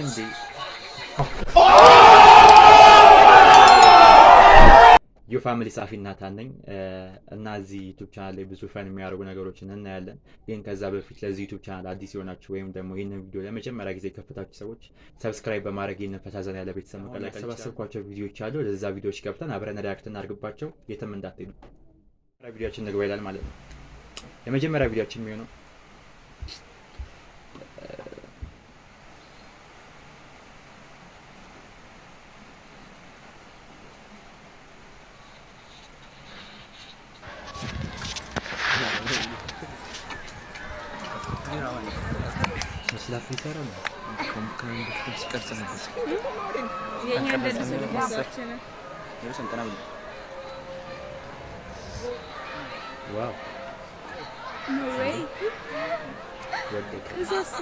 እንዴ ዩ ፋሚሊ ሳፊ ናታን ነኝ እና እዚህ ዩቲዩብ ቻናል ላይ ብዙ ፈን የሚያደርጉ ነገሮችን እናያለን። ግን ከዛ በፊት ለዚህ ዩቲዩብ ቻናል አዲስ የሆናችሁ ወይም ደግሞ ይህንን ቪዲዮ ለመጀመሪያ ጊዜ የከፈታችሁ ሰዎች ሰብስክራይብ በማድረግ ይህንን ፈታ ዘና ያለ ቤተሰብ መቀላቀል ያሰባሰብኳቸው ቪዲዮዎች አሉ። ለዛ ቪዲዮዎች ገብተን አብረን ሪያክት እናድርግባቸው። የትም እንዳትሄዱ። ቪዲዮችን እንግባ ይላል ማለት ነው። የመጀመሪያ ቪዲዮችን የሚሆነው ስላፍ ይሰራል ኮምፕሌን ቢትስ ቀርጽ ነበር የኛ እንደዚህ ስለባችን ነው ሰንተና ዋው ኖ ዌይ ወደቀ እዛስ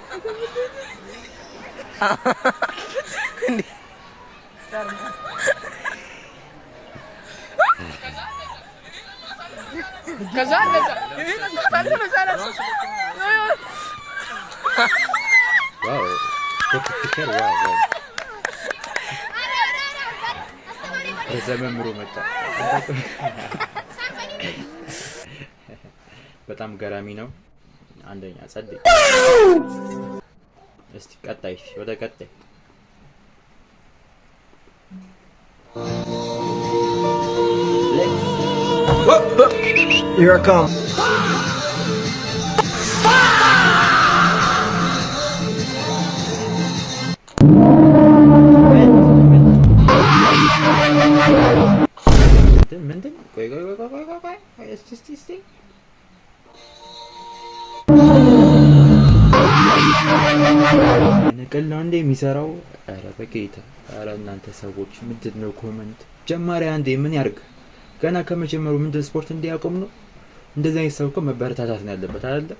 እንዴ ከዛ ዋው ፒክቸር ዋው ዘመምሩ መጣ። በጣም ገራሚ ነው። አንደኛ ጸድ እስቲ ቀጣይ ወደ ቀጣይ Here I come. ምንድን ቆይ እስቲ ንቅል ነው እንዴ የሚሰራው? ኧረ በጌታ ኧረ እናንተ ሰዎች ምንድን ነው ኮመንት ጀማሪ አንዴ ምን ያርግ? ገና ከመጀመሩ ምንድን ስፖርት እንዲያቆም ነው? እንደዚህ አይነት ሰው እኮ መበረታታት ነው ያለበት አይደለ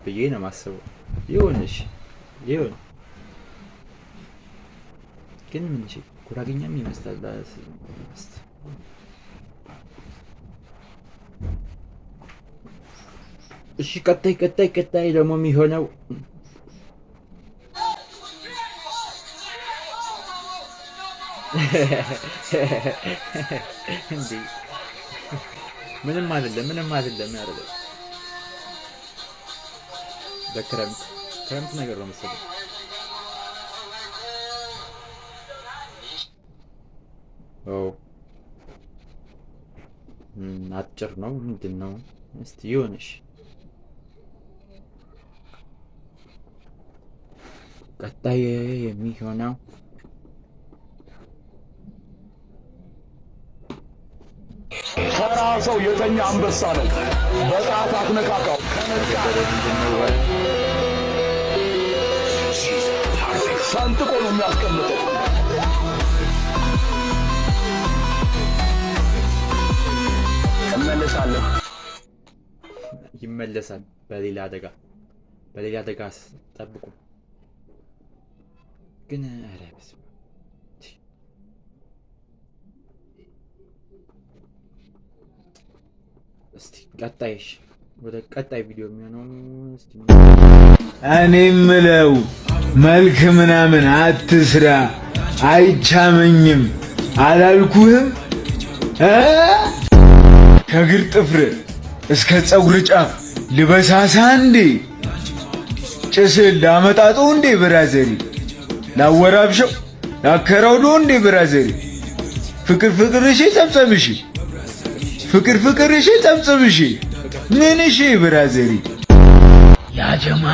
ብዬ ነው የማስበው። ይሁንሽ ይሁን ግን ምን እሺ ጉራጌኛም ይመስላል። እሺ ቀጣይ ደግሞ የሚሆነው እንዴ ምንም አይደለም ያደረገ በክረምት ነገር ነው መሰለኝ። አጭር ነው ምንድን ነው? እስቲ ይሁንሽ ቀጣይ የሚሆነው ተራ ሰው የተኛ አንበሳ ነው። በጣት አትነካካው። ሰንጥቆ ነው የሚያስቀምጠው። ይመለሳል በሌላ አደጋ ጠብቁ። ግን ኧረ በስመ አብ እስቲ ወደ ቀጣይ ቪዲዮ የሚሆነው እስቲ እኔ የምለው መልክ ምናምን አትስራ አይቻመኝም አላልኩህም? ከግር ጥፍር እስከ ፀጉር ጫፍ ልበሳሳ እንዴ? ጭስ ላመጣጦ እንዴ ብራዘሪ? ላወራብሸው ላከራውዶ እንዴ ብራዘሪ? ፍቅር እሺ ጸብጸብሽ ፍቅር እሺ ጸብጸብሽ ምን እሺ ብራዘሪ? ያ ጀማ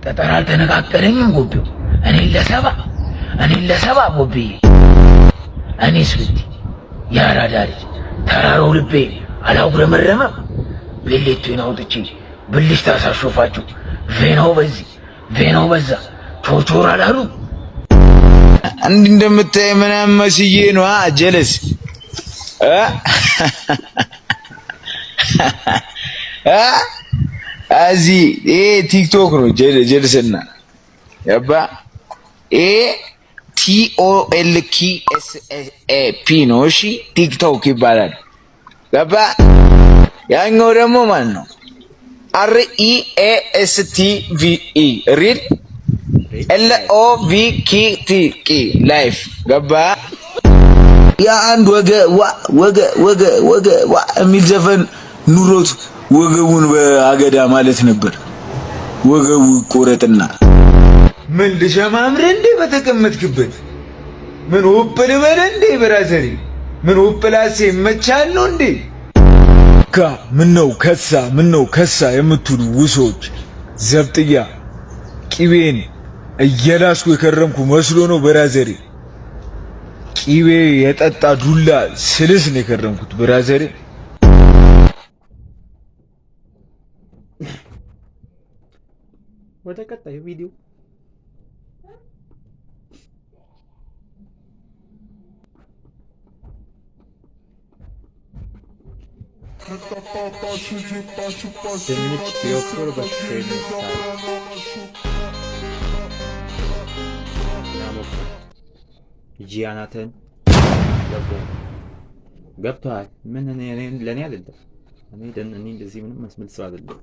ጠጠር አልተነቃቀለኝም ጎቤው እኔ ለሰባ ጎቤ እኔስ ብቲ ያራዳ ልጅ ተራራው ልቤ አላጉረመረመም። ቤሌቱን አውጥቼ ብልሽ ታሳሾፋችሁ ቬናው በዛ ቾቾር አላሉ። አንድ እንደምታይ ምናምን መስዬ ነው ጀለስ እዚህ ይሄ ቲክቶክ ነው ጀልስና ያባ TOLKSAP ነው። እሺ ቲክቶክ ይባላል። ገባ? ያኛው ደግሞ ማን ነው? REASTVE ሪል LOVKTቂ ላይፍ ገባ የአንድ ወገ የሚል ዘፈን ኑሮት ወገቡን በአገዳ ማለት ነበር። ወገቡ ቆረጥና ምን ልሸማምር እንዴ በተቀመጥክበት ምን ውጵል በለ እንዴ ብራዘሪ ምን ውጵላሴ መቻል ነው እንዴ ምነው ከሳ የምትሉ ውሶች ዘብጥያ ቂቤን እየላስኩ የከረምኩ መስሎ ነው ብራዘሪ። ቂቤ የጠጣ ዱላ ስልስ ነው የከረምኩት ብራዘሪ። ወደ ቀጣዩ ቪዲዮ ድንች ቢወፍር በሽታ ይነሳል። ጂያናትን ገብቶሃል? ምን ለእኔ አይደለም። እኔ እንደዚህ ምንም መስመል ሰው አይደለም።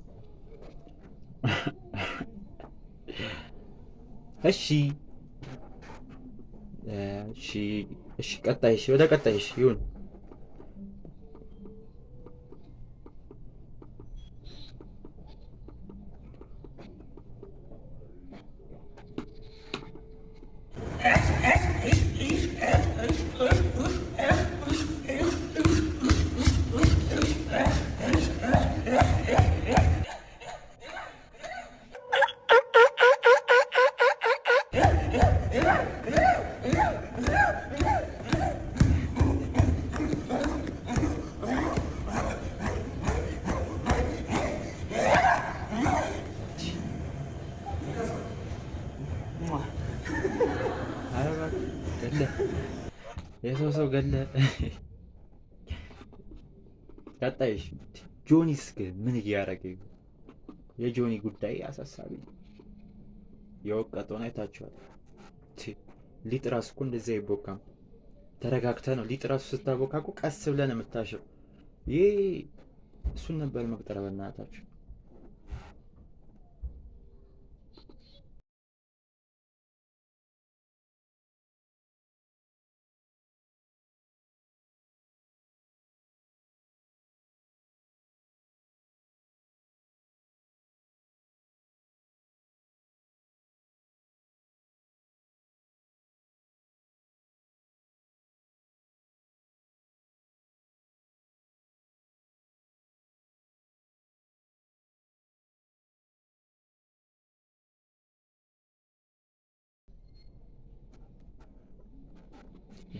እሺ ቀጣይ ወደ ቀጣይ ይሁን። የሰው ገለ ቀጣይሽ ጆኒስ ግን ምን እያደረገ? የጆኒ ጉዳይ አሳሳቢ ነው። የወቀጠውን አይታችኋል። ሊጥ ራሱ እኮ እንደዚህ አይቦካም። ተረጋግተህ ነው ሊጥ ራሱ ስታቦካ እኮ ቀስ ብለህ ነው የምታሸው። ይሄ እሱን ነበር መቅጠር በእናታችሁ።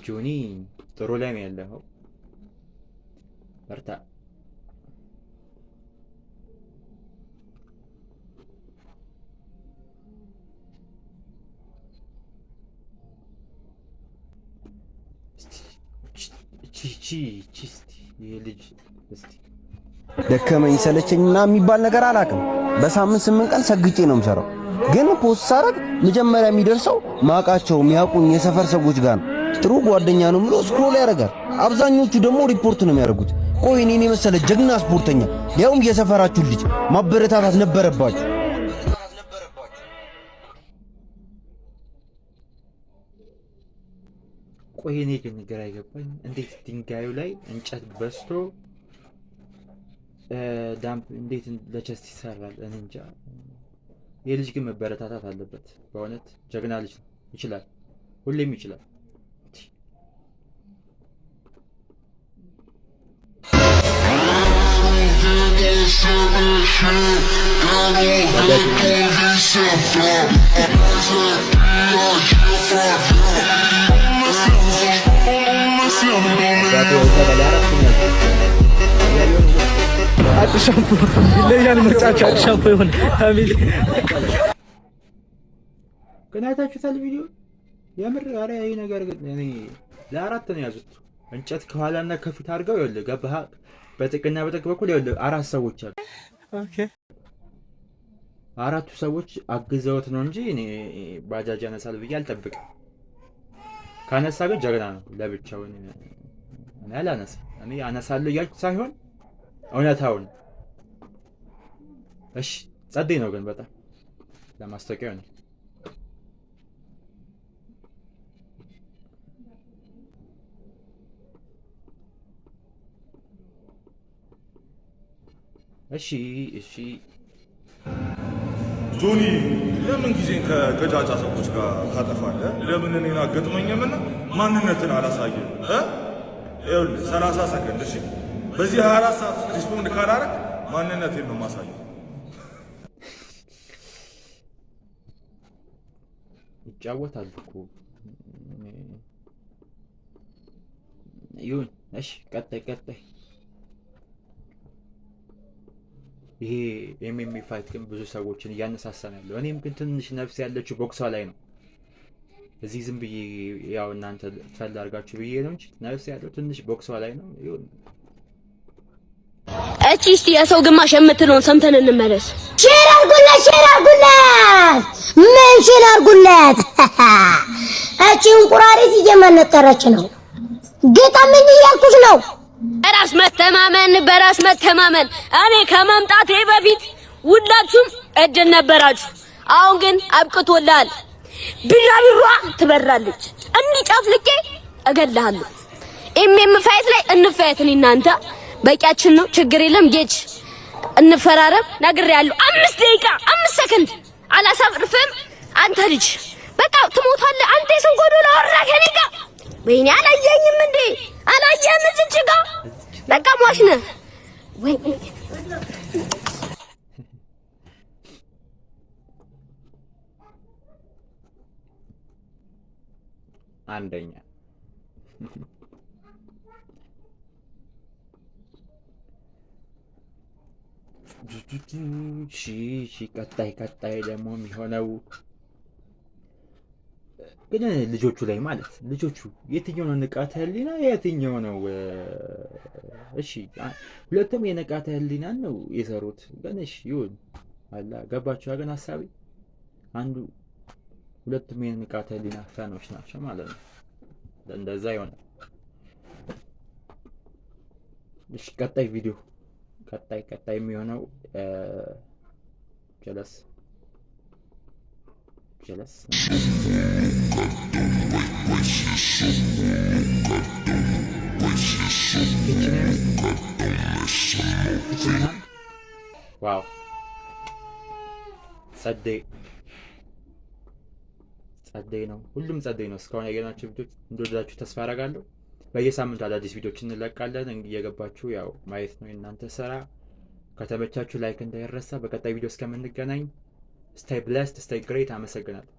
ጆኒ ጥሩ ላይ ነው ያለው። በርታ። ደከመኝ ሰለቸኝና የሚባል ነገር አላውቅም። በሳምንት 8 ቀን ሰግጬ ነው የምሰራው። ግን ፖስት ሳደርግ መጀመሪያ የሚደርሰው ማቃቸው የሚያውቁኝ የሰፈር ሰዎች ጋር ነው። ጥሩ ጓደኛ ነው ብሎ ስክሮል ያደርጋል። አብዛኞቹ ደግሞ ሪፖርት ነው የሚያደርጉት። ቆይ እኔን የመሰለ ጀግና ስፖርተኛ ያውም የሰፈራችሁ ልጅ ማበረታታት ነበረባችሁ። ቆይ እኔ ግን ግራ አይገባኝ፣ እንዴት ድንጋዩ ላይ እንጨት በስቶ ዳምፕ እንዴት ለቸስት ይሰራል? እኔ እንጃ። የልጅ ግን መበረታታት አለበት። በእውነት ጀግና ልጅ ነው። ይችላል፣ ሁሌም ይችላል። አዲስ ሻምፑ ለያን ምርጫቸው አዲስ ሻምፑ ይሆን ፋሚሊ ግን አይታችሁታል ቪዲዮ? የምር ኧረ ይሄ ነገር ግን እኔ ለአራት ነው ያዙት። እንጨት ከኋላና ከፊት አድርገው ይኸውልህ፣ ገባህ? በጥቅና በጥቅ በኩል ይኸውልህ 4 ሰዎች አሉ። ኦኬ 4ቱ ሰዎች አግዘውት ነው እንጂ እኔ ባጃጅ ያነሳል ብዬ አልጠብቅም። ካነሳ ግን ጀግና ነው። ለብቻው እኔ አላነሳ። እኔ አነሳለሁ እያልኩ ሳይሆን እውነታውን እሺ ጸዴ ነው ግን በጣም ለማስታወቂያ ነው። እሺ ጆኒ ለምን ጊዜን ከቀጫጫ ሰዎች ጋር ታጠፋለህ? ለምን እኔን አገጥመኝምና ማንነትን አላሳየም? ይኸውልህ 30 ሰከንድ እሺ። በዚህ 24 ሰዓት ውስጥ ሪስፖንድ ካላረግ ማንነቴን ነው ማሳየው። ይጫወታል እኮ ይሁን። እሺ ቀጣይ ይሄ ኤምኤምኤ ፋይት ግን ብዙ ሰዎችን እያነሳሳ ነው ያለው። እኔም ግን ትንሽ ነፍስ ያለችው ቦክሷ ላይ ነው። እዚህ ዝም ብዬ ያው እናንተ ፈል አድርጋችሁ ብዬ ነው እንጂ ነፍስ ያለው ትንሽ ቦክሷ ላይ ነው። ይሁን እቺ እስቲ የሰው ግማሽ የምትለውን ሰምተን እንመለስ። ሼር አድርጉለት። ምን ሼር አድርጉለት? እቺ እንቁራሪት እየመነጠረች ነው። ግጠምኝ እያልኩሽ ነው። በራስ መተማመን እኔ ከመምጣቴ በፊት ሁላችሁም እድል ነበራችሁ። አሁን ግን አብቅቶልሃል። ቢራቢሯ ትበራለች። እንዲህ ጨፍልቄ እገድልሃለሁ። ኤምኤም ፋይት ላይ እንፋየት። እኔ እናንተ በቂያችን ነው። ችግር የለም ጌች እንፈራረም። ነግሬያለሁ። 5 ደቂቃ 5 ሰከንድ አላሳፍርፍም። አንተ ልጅ በቃ ትሞታለህ። አንተ የሰው ጎዶሎ አወራ ከኔ ጋር። ወይኔ አላየኝም እንዴ? አላየህም? እዚች ጋር በቃ ሟች ነህ ወይ? አንደኛ ቀጣይ ደግሞ የሚሆነው ግን ልጆቹ ላይ ማለት ልጆቹ የትኛው ነው ንቃተ ህሊና የትኛው ነው? እሺ ሁለቱም የንቃተ ህሊናን ነው የሰሩት። ግን እሺ ይሁን አላ ገባችሁ ግን ሐሳቢ አንዱ ሁለቱም የንቃተ ህሊና ፈኖች ናቸው ማለት ነው። እንደዛ ይሆናል። እሺ ቀጣይ ቪዲዮ ቀጣይ የሚሆነው ጀለስ ዋው ጸደይ ነው። ሁሉም ጸደይ ነው። እስካሁን ያየናቸው ቪዲዮች እንደወደዳችሁ ተስፋ አደርጋለሁ። በየሳምንቱ አዳዲስ ቪዲዮች እንለቃለን። እየገባችሁ ያው ማየት ነው የእናንተ ስራ። ከተመቻችሁ ላይክ እንዳይረሳ። በቀጣይ ቪዲዮ እስከምንገናኝ ስቴይ ብለስድ ስቴይ ግሬት። አመሰግናለሁ።